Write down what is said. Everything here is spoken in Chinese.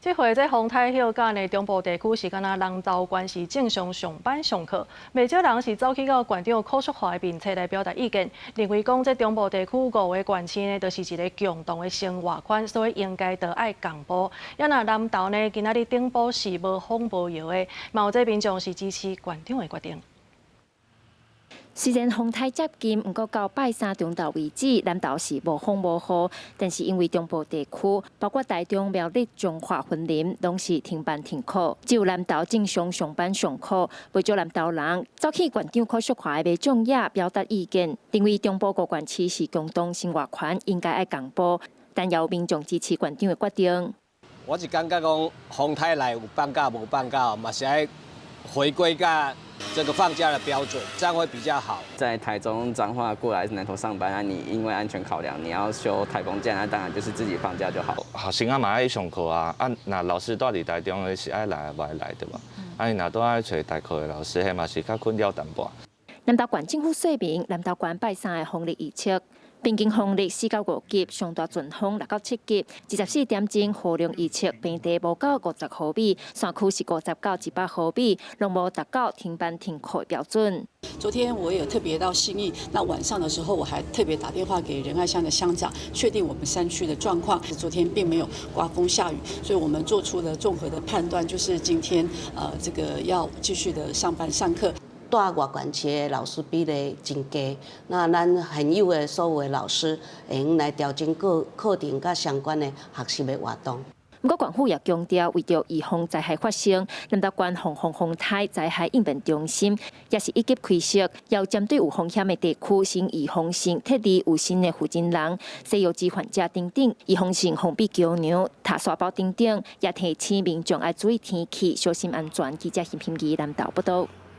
这回在风台休假呢，中部地区是敢若人道关系正常上班上课，未少人是走去到县长柯淑华的面前来表达意见，认为讲这中部地区5个县市呢，就是一个共同的生活圈，所以应该都爱共步。也那南投呢，今仔日顶部是无风无摇的，嘛有这民众是支持县长的决定。 虽然风台接近，不过到拜三中昼为止，南投是无风无雨，但是因为中部地区，包括台中、苗栗、彰化、云林，拢是停班停课，只有南投正常上班上课。为咗南投人走去县长柯淑华的众野表达意见，认为中部5县市是共同生活圈，应该爱共步，但也有民众支持县长的决定。我是感觉讲风台内有放假无放假，嘛是爱回归到 这个放假的标准，这样会比较好。在台中彰化过来南投上班啊，你因为安全考量，你要休台风假，那当然就是自己放假就好。学生啊嘛爱上课啊，那老师住伫台中的是爱来无爱来对吧？你若都爱找代课的老师，迄嘛是较困扰淡薄。南投县政府说明，南投县拜三的风力预测。 平均风力4到5级，上大阵风6到7级。24点钟雨量预测平地无到50毫米，山区是50到100毫米，拢无达到停班停课的标准。昨天我也特别到信义，那晚上的时候我还特别打电话给仁爱乡的乡长，确定我们山区的状况。昨天并没有刮风下雨，所以我们做出了综合的判断，就是今天这个要继续的上班上课。 带外县市的老师比例增加，那咱现有的所有的老师会用来调整课程甲相关的学习的活动。不过，县府也强调，为着预防灾害发生，南投县风台灾害应变中心也是一级开设，要针对有风险的地区，先预防性特地有新的负责人、西药剂患者等等，预防性封闭桥梁、塔沙包等等，也提醒民众要注意天气，小心安全。记者辛平义南投报道。